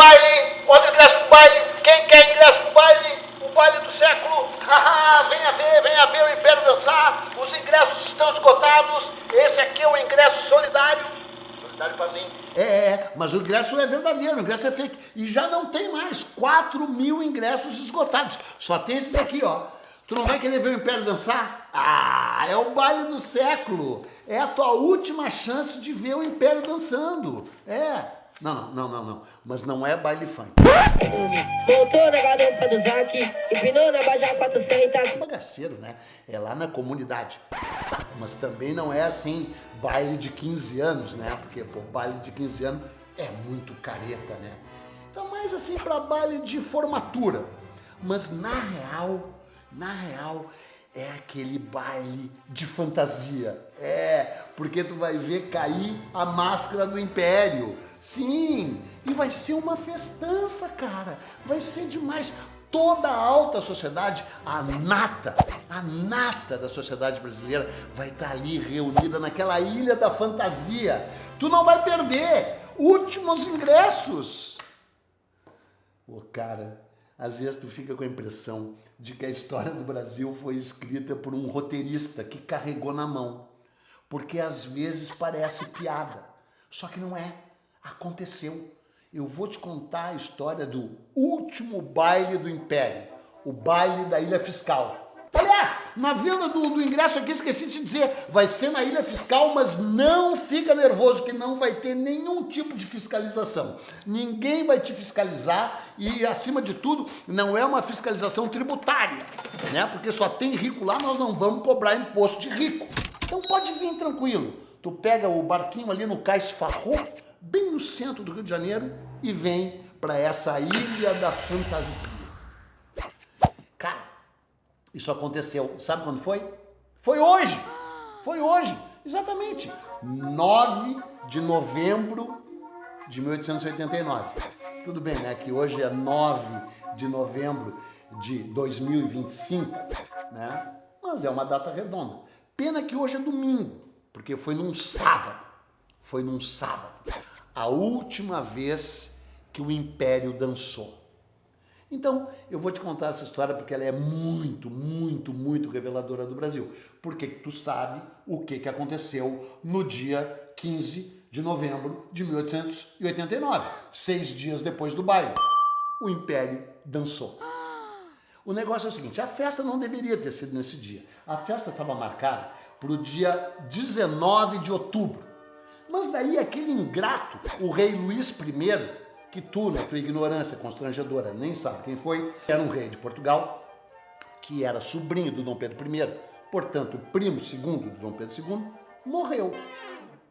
baile, olha o ingresso pro baile, quem quer ingresso pro baile? O baile do século, venha ver o Império dançar, os ingressos estão esgotados, esse aqui é o ingresso solidário. Solidário pra mim. Mas o ingresso é verdadeiro, o ingresso é fake. E já não tem mais 4.000 ingressos esgotados, só tem esses aqui, ó. Tu não vai querer ver o Império dançar? É o baile do século. É a tua última chance de ver o Império dançando. Não. Mas não é baile funk. Voltou na garupa do Zac, empinou na Baja 400. Bagaceiro, né? É lá na comunidade. Mas também não é assim, baile de 15 anos, né? Porque, baile de 15 anos é muito careta, né? Então, mais assim pra baile de formatura. Mas na real, é aquele baile de fantasia. Porque tu vai ver cair a máscara do Império. Sim, e vai ser uma festança, cara. Vai ser demais. Toda a alta sociedade, a nata da sociedade brasileira vai estar ali reunida naquela ilha da fantasia. Tu não vai perder. Últimos ingressos. Cara, às vezes tu fica com a impressão de que a história do Brasil foi escrita por um roteirista que carregou na mão. Porque às vezes parece piada, só que não é. Aconteceu. Eu vou te contar a história do último baile do Império, o baile da Ilha Fiscal. Aliás, na venda do ingresso aqui, esqueci de te dizer, vai ser na Ilha Fiscal, mas não fica nervoso que não vai ter nenhum tipo de fiscalização. Ninguém vai te fiscalizar e, acima de tudo, não é uma fiscalização tributária, né? Porque só tem rico lá, nós não vamos cobrar imposto de rico. Então pode vir tranquilo. Tu pega o barquinho ali no Cais Farro, bem no centro do Rio de Janeiro, e vem para essa ilha da fantasia. Cara, isso aconteceu, sabe quando foi? Foi hoje, exatamente, 9 de novembro de 1889. Tudo bem, né, que hoje é 9 de novembro de 2025, né, mas é uma data redonda. Pena que hoje é domingo, porque foi num sábado. A última vez que o Império dançou. Então, eu vou te contar essa história porque ela é muito reveladora do Brasil. Porque tu sabe o que aconteceu no dia 15 de novembro de 1889, 6 dias depois do baile. O Império dançou. O negócio é o seguinte, a festa não deveria ter sido nesse dia. A festa estava marcada para o dia 19 de outubro. Mas daí aquele ingrato, o rei Luís I, que tu, na tua ignorância constrangedora, nem sabe quem foi, era um rei de Portugal, que era sobrinho do Dom Pedro I, portanto, primo segundo do Dom Pedro II, morreu.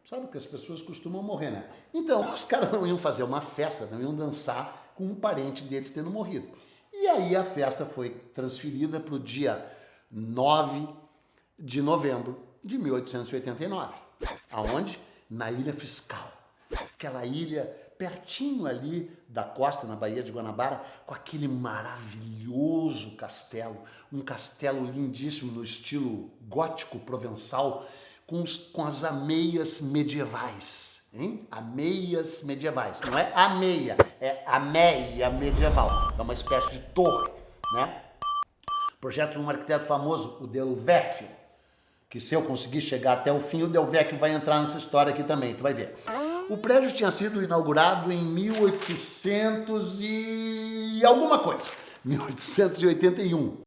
Sabe que as pessoas costumam morrer, né? Então, os caras não iam fazer uma festa, não iam dançar com um parente deles tendo morrido. E aí a festa foi transferida para o dia 9 de novembro de 1889. Aonde? Na Ilha Fiscal, aquela ilha pertinho ali da costa, na Baía de Guanabara, com aquele maravilhoso castelo, um castelo lindíssimo no estilo gótico provençal, com as ameias medievais, hein? Ameias medievais, não é ameia, é ameia medieval, é uma espécie de torre, né? Projeto de um arquiteto famoso, o Del Vecchio, que se eu conseguir chegar até o fim, o Del Vecchio vai entrar nessa história aqui também, tu vai ver. O prédio tinha sido inaugurado em 1800 e alguma coisa, 1881. O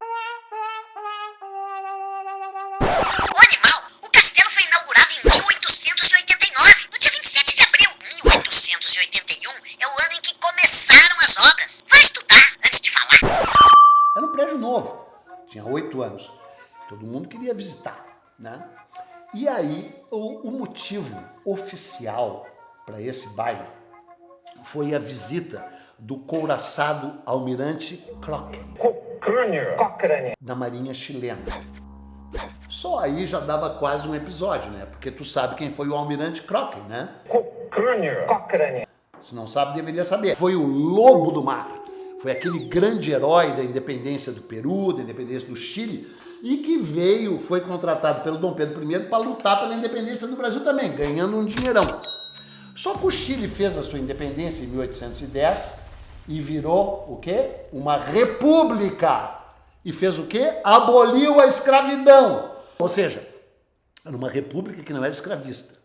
animal, o castelo foi inaugurado em 1889, no dia 27 de abril. 1881 é o ano em que começaram as obras. Vai estudar antes de falar. Era um prédio novo, tinha 8 anos, todo mundo queria visitar. Né? E aí, o motivo oficial para esse baile foi a visita do couraçado almirante Cochrane, da Marinha chilena. Só aí já dava quase um episódio, né? Porque tu sabe quem foi o almirante Cochrane, né? Cochrane. Se não sabe, deveria saber. Foi o lobo do mar. Foi aquele grande herói da independência do Peru, da independência do Chile, e que foi contratado pelo Dom Pedro I para lutar pela independência do Brasil também, ganhando um dinheirão. Só que o Chile fez a sua independência em 1810 e virou o quê? Uma república. E fez o quê? Aboliu a escravidão. Ou seja, era uma república que não era escravista.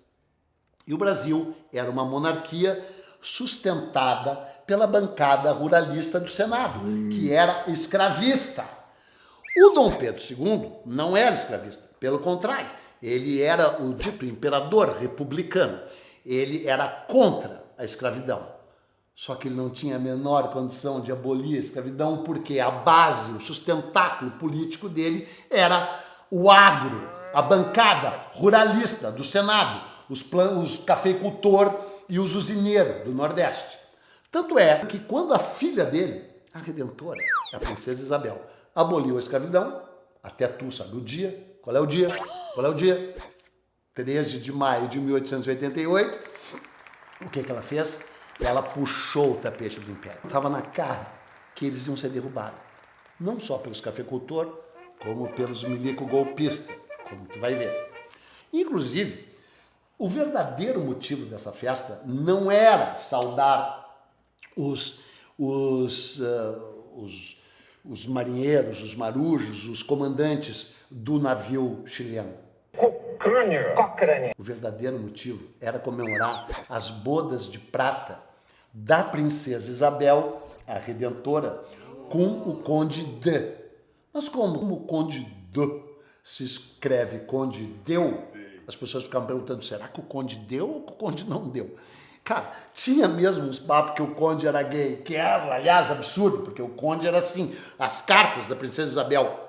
E o Brasil era uma monarquia sustentada pela bancada ruralista do Senado, que era escravista. O Dom Pedro II não era escravista, pelo contrário, ele era o dito imperador republicano. Ele era contra a escravidão. Só que ele não tinha a menor condição de abolir a escravidão, porque a base, o sustentáculo político dele era o agro, a bancada ruralista do Senado, os cafeicultor e os usineiros do Nordeste. Tanto é que quando a filha dele, a Redentora, a princesa Isabel, aboliu a escravidão, até tu sabe o dia, qual é o dia? Qual é o dia? 13 de maio de 1888, o que ela fez? Ela puxou o tapete do Império. Estava na cara que eles iam ser derrubados. Não só pelos cafeicultores, como pelos milico-golpistas, como tu vai ver. Inclusive, o verdadeiro motivo dessa festa não era saudar os marinheiros, os marujos, os comandantes do navio chileno. O verdadeiro motivo era comemorar as bodas de prata da princesa Isabel, a Redentora, com o Conde de. Mas como o Conde de se escreve Conde deu, as pessoas ficavam perguntando, será que o Conde deu ou que o Conde não deu? Cara, tinha mesmo uns papos que o Conde era gay, que era, aliás, absurdo, porque o Conde era assim, as cartas da princesa Isabel,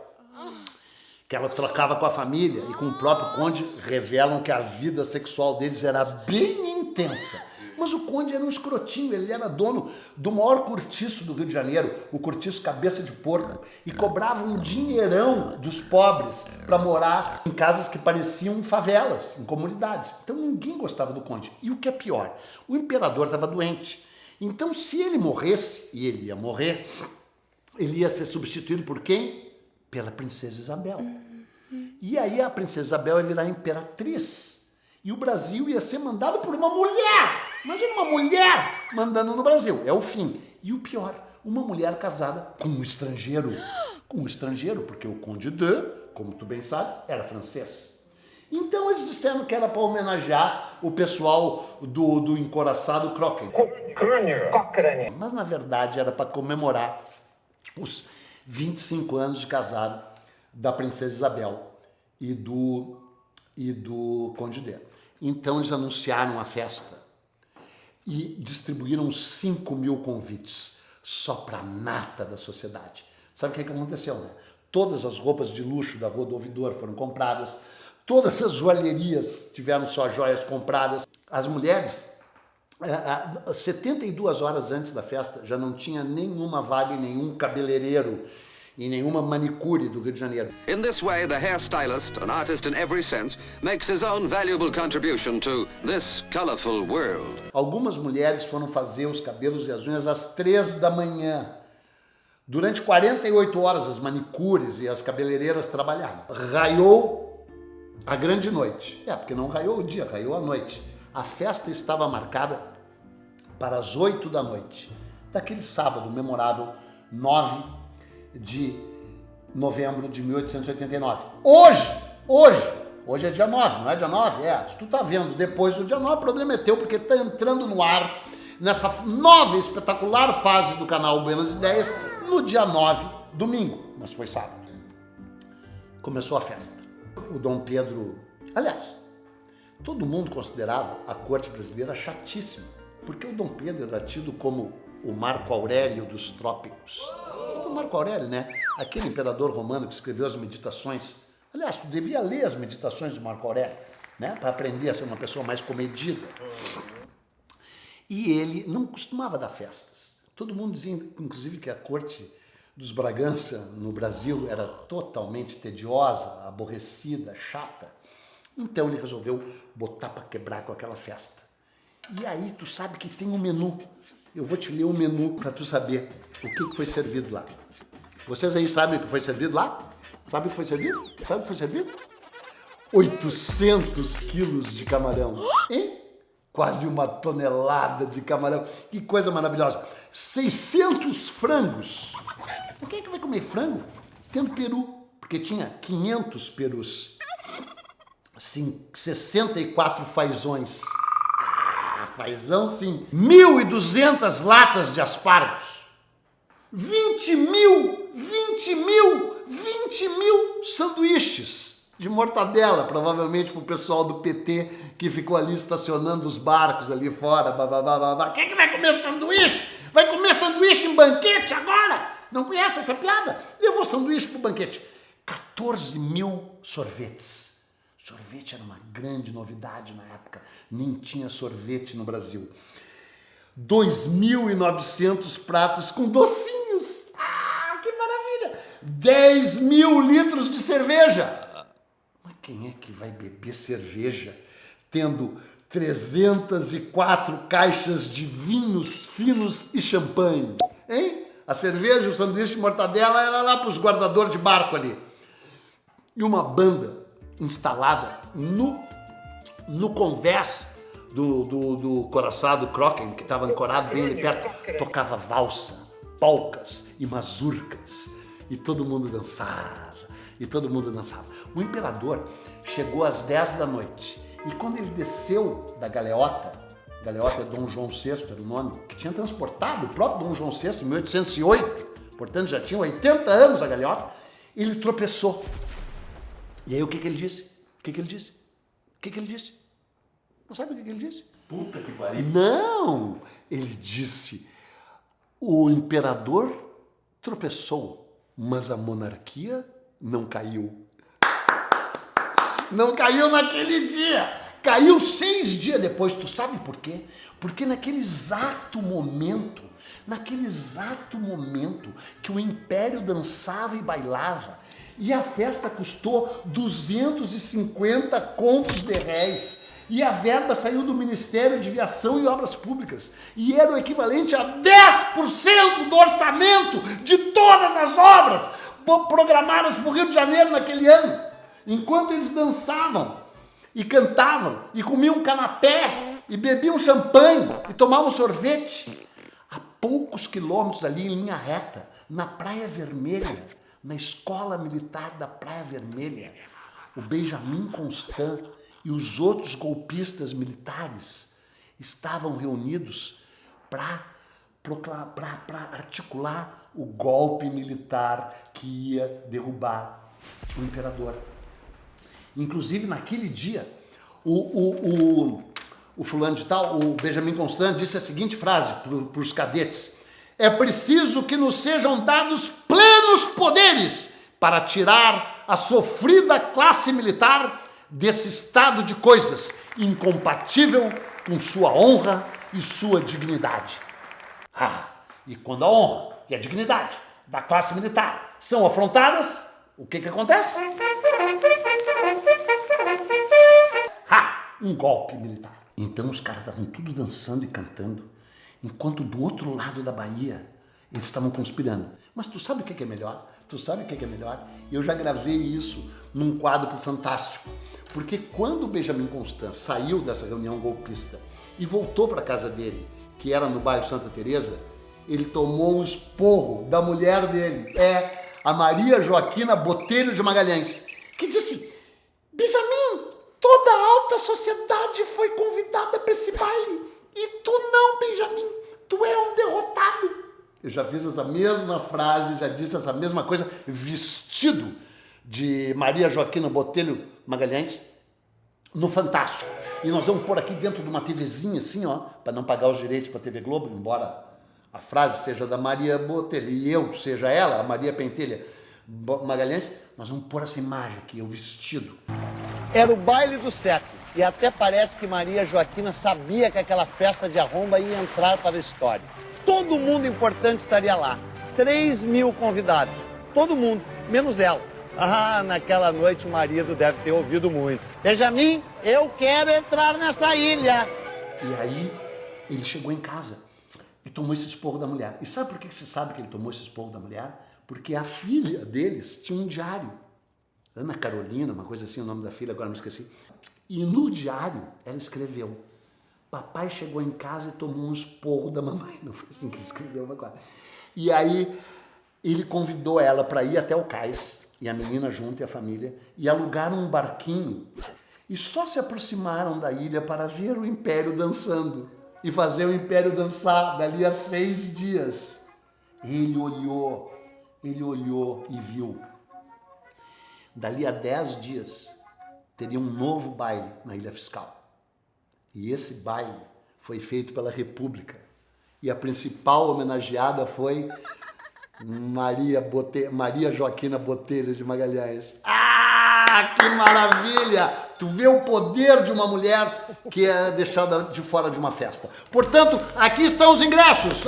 que ela trocava com a família e com o próprio Conde, revelam que a vida sexual deles era bem intensa. Mas o Conde era um escrotinho, ele era dono do maior cortiço do Rio de Janeiro, o cortiço Cabeça de Porco, e cobrava um dinheirão dos pobres para morar em casas que pareciam favelas, em comunidades. Então ninguém gostava do Conde. E o que é pior, o imperador estava doente. Então se ele morresse, e ele ia morrer, ele ia ser substituído por quem? Pela princesa Isabel. E aí a princesa Isabel ia virar imperatriz. E o Brasil ia ser mandado por uma mulher. Imagina uma mulher mandando no Brasil. É o fim. E o pior, uma mulher casada com um estrangeiro. Com um estrangeiro, porque o Conde de, como tu bem sabe, era francês. Então eles disseram que era para homenagear o pessoal do encoraçado Crocken. Mas na verdade era para comemorar os 25 anos de casado da princesa Isabel e do Conde de. Então eles anunciaram a festa e distribuíram 5.000 convites só para a nata da sociedade. Sabe o que aconteceu, né? Todas as roupas de luxo da Rua do Ouvidor foram compradas, todas as joalherias tiveram suas joias compradas. As mulheres, 72 horas antes da festa, já não tinha nenhuma vaga em nenhum cabeleireiro, em nenhuma manicure do Rio de Janeiro. In this way, the hairstylist, an artist in every sense, makes his own valuable contribution to this colorful world. Algumas mulheres foram fazer os cabelos e as unhas às 3 da manhã. Durante 48 horas, as manicures e as cabeleireiras trabalharam. Raiou a grande noite. Porque não raiou o dia, raiou a noite. A festa estava marcada para as 8 da noite, daquele sábado memorável, 9 de novembro de 1889. Hoje é dia 9, não é dia 9? Se tu tá vendo depois do dia 9, o problema é teu, porque tá entrando no ar, nessa nova e espetacular fase do canal Buenas Ideias, no dia 9, domingo, mas foi sábado. Começou a festa. O Dom Pedro, aliás, todo mundo considerava a corte brasileira chatíssima, porque o Dom Pedro era tido como o Marco Aurélio dos trópicos. Sabe o Marco Aurélio, né? Aquele imperador romano que escreveu as meditações. Aliás, tu devia ler as meditações do Marco Aurélio, né? Para aprender a ser uma pessoa mais comedida. E ele não costumava dar festas. Todo mundo dizia, inclusive, que a corte dos Bragança no Brasil era totalmente tediosa, aborrecida, chata. Então ele resolveu botar para quebrar com aquela festa. E aí tu sabe que tem um menu. Eu vou te ler o menu para tu saber o que foi servido lá. Vocês aí sabem o que foi servido lá? Sabe o que foi servido? Sabe o que foi servido? 800 quilos de camarão. Hein? quase 1 tonelada de camarão. Que coisa maravilhosa. 600 frangos. Por que é que vai comer frango tendo peru? Porque tinha 500 perus. 64 fazões. Fazão sim. 1.200 latas de aspargos. 20 mil sanduíches de mortadela, provavelmente pro pessoal do PT que ficou ali estacionando os barcos ali fora. Quem é que vai comer sanduíche? Vai comer sanduíche em banquete agora? Não conhece essa piada? Levou sanduíche pro banquete. 14 mil sorvetes. Sorvete era uma grande novidade na época. Nem tinha sorvete no Brasil. 2.900 pratos com docinhos. Ah, que maravilha! 10 mil litros de cerveja. Mas quem é que vai beber cerveja tendo 304 caixas de vinhos finos e champanhe? Hein? A cerveja, o sanduíche de mortadela era lá para os guardadores de barco ali. E uma banda instalada no convés do coraçado Kroken, que estava ancorado bem ali perto, tocava valsa, polcas e mazurcas, e todo mundo dançava, O imperador chegou às 10 da noite, e quando ele desceu da galeota é Dom João VI, era o nome, que tinha transportado o próprio Dom João VI em 1808, portanto já tinha 80 anos a galeota, ele tropeçou. E aí o que ele disse? Não sabe o que ele disse? Puta que pariu. Não! Ele disse, o imperador tropeçou, mas a monarquia não caiu. Não caiu naquele dia. Caiu 6 dias depois. Tu sabe por quê? Porque naquele exato momento que o império dançava e bailava, e a festa custou 250 contos de réis. E a verba saiu do Ministério de Viação e Obras Públicas. E era o equivalente a 10% do orçamento de todas as obras programadas para o Rio de Janeiro naquele ano. Enquanto eles dançavam e cantavam e comiam canapé e bebiam champanhe e tomavam sorvete. A poucos quilômetros ali em linha reta, na Praia Vermelha, na Escola Militar da Praia Vermelha, o Benjamin Constant e os outros golpistas militares estavam reunidos para articular o golpe militar que ia derrubar o imperador. Inclusive, naquele dia, o fulano de tal, o Benjamin Constant, disse a seguinte frase para os cadetes: é preciso que nos sejam dados plenos poderes para tirar a sofrida classe militar desse estado de coisas incompatível com sua honra e sua dignidade. E quando a honra e a dignidade da classe militar são afrontadas, o que acontece? Um golpe militar. Então os caras estavam tudo dançando e cantando, enquanto do outro lado da Bahia eles estavam conspirando. Mas tu sabe o que é melhor? Eu já gravei isso num quadro pro Fantástico. Porque quando o Benjamin Constant saiu dessa reunião golpista e voltou para a casa dele, que era no bairro Santa Teresa, ele tomou um esporro da mulher dele, a Maria Joaquina Botelho de Magalhães, que disse: Benjamin, toda a alta sociedade foi convidada para esse baile, e tu não, Benjamin, tu é um derrotado. Eu já fiz essa mesma frase, já disse essa mesma coisa, vestido de Maria Joaquina Botelho Magalhães, no Fantástico. E nós vamos pôr aqui dentro de uma TVzinha assim, para não pagar os direitos para a TV Globo, embora a frase seja da Maria Botelho e eu seja ela, a Maria Pentelha Magalhães, nós vamos pôr essa imagem aqui, o vestido. Era o baile do século, e até parece que Maria Joaquina sabia que aquela festa de arromba ia entrar para a história. Todo mundo importante estaria lá, 3 mil convidados, todo mundo, menos ela. Naquela noite o marido deve ter ouvido muito. Benjamin, eu quero entrar nessa ilha. E aí ele chegou em casa e tomou esse esporro da mulher. E sabe por que você sabe que ele tomou esse esporro da mulher? Porque a filha deles tinha um diário. Ana Carolina, uma coisa assim, o nome da filha, agora me esqueci. E no diário ela escreveu: Papai chegou em casa e tomou um esporro da mamãe. Não foi assim que ele escreveu, mas quase. E aí ele convidou ela para ir até o cais, e a menina junto e a família, e alugaram um barquinho, e só se aproximaram da ilha para ver o Império dançando, e fazer o Império dançar dali a 6 dias. Ele olhou e viu. Dali a 10 dias, teria um novo baile na Ilha Fiscal. E esse baile foi feito pela República. E a principal homenageada foi Maria Joaquina Botelho de Magalhães. Ah, que maravilha! Tu vê o poder de uma mulher que é deixada de fora de uma festa. Portanto, aqui estão os ingressos,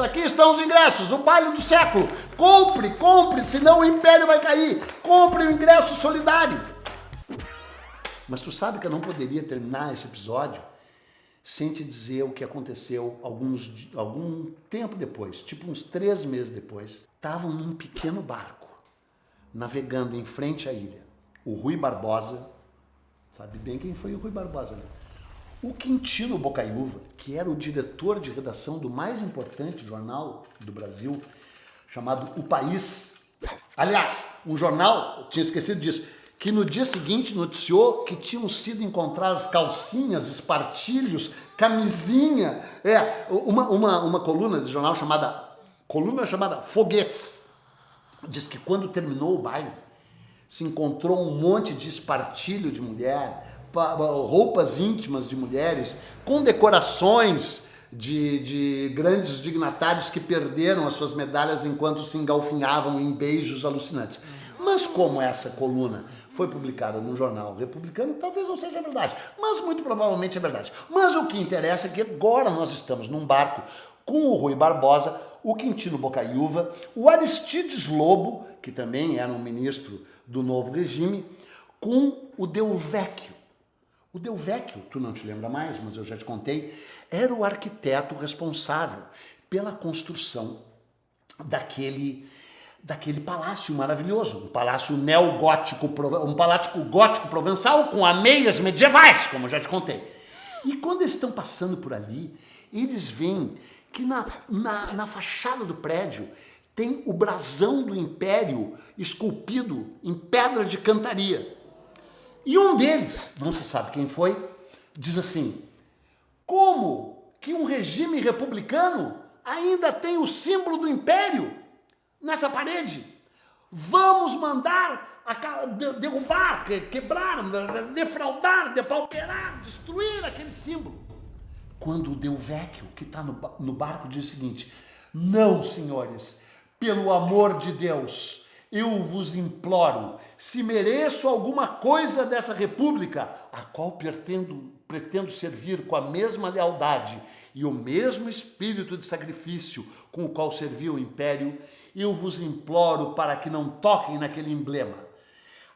o baile do século. Compre, senão o império vai cair. Compre o ingresso solidário. Mas tu sabe que eu não poderia terminar esse episódio sem te dizer o que aconteceu algum tempo depois, tipo uns 3 meses depois. Estavam num pequeno barco, navegando em frente à ilha. O Rui Barbosa, sabe bem quem foi o Rui Barbosa, né? O Quintino Bocaiúva, que era o diretor de redação do mais importante jornal do Brasil, chamado O País. Aliás, um jornal, eu tinha esquecido disso, que no dia seguinte noticiou que tinham sido encontradas calcinhas, espartilhos, camisinha. Uma coluna de jornal chamada Foguetes. Diz que quando terminou o baile, se encontrou um monte de espartilho de mulher, roupas íntimas de mulheres, com decorações de grandes dignatários que perderam as suas medalhas enquanto se engalfinhavam em beijos alucinantes. Mas como essa coluna foi publicada num jornal republicano, talvez não seja verdade, mas muito provavelmente é verdade. Mas o que interessa é que agora nós estamos num barco com o Rui Barbosa, o Quintino Bocaiúva, o Aristides Lobo, que também era um ministro do novo regime, com o Del Vecchio. O Del Vecchio, tu não te lembra mais, mas eu já te contei, era o arquiteto responsável pela construção daquele palácio maravilhoso, um palácio neogótico, um palácio gótico provençal com ameias medievais, como eu já te contei. E quando eles estão passando por ali, eles veem que na fachada do prédio tem o brasão do Império esculpido em pedra de cantaria. E um deles, não se sabe quem foi, diz assim: como que um regime republicano ainda tem o símbolo do Império nessa parede? Vamos mandar derrubar, quebrar, defraudar, depauperar, destruir aquele símbolo. Quando o Del Vecchio, que está no barco, diz o seguinte: não, senhores, pelo amor de Deus, eu vos imploro, se mereço alguma coisa dessa república, a qual pretendo servir com a mesma lealdade e o mesmo espírito de sacrifício com o qual serviu o Império, eu vos imploro para que não toquem naquele emblema.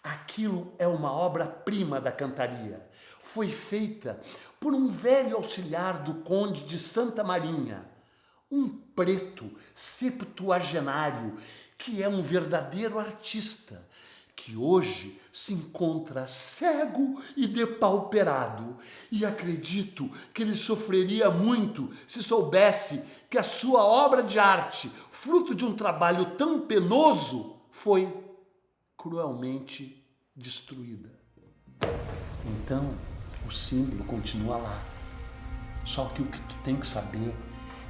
Aquilo é uma obra-prima da cantaria. Foi feita por um velho auxiliar do conde de Santa Marinha, um preto septuagenário que é um verdadeiro artista, que hoje se encontra cego e depauperado, e acredito que ele sofreria muito se soubesse que a sua obra de arte, fruto de um trabalho tão penoso, foi cruelmente destruída. Então, o símbolo continua lá. Só que o que tu tem que saber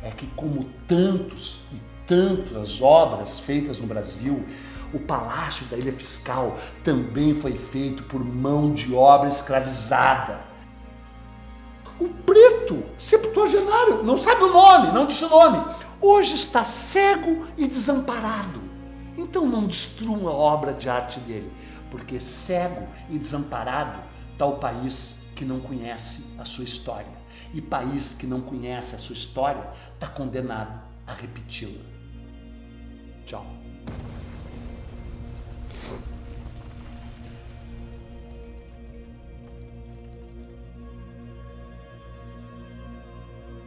é que, como tantas obras feitas no Brasil, o Palácio da Ilha Fiscal também foi feito por mão de obra escravizada. O preto septuagenário, não sabe o nome, não disse o nome, hoje está cego e desamparado. Então não destruam a obra de arte dele, porque cego e desamparado está o país que não conhece a sua história. E país que não conhece a sua história está condenado a repeti-la. Tchau.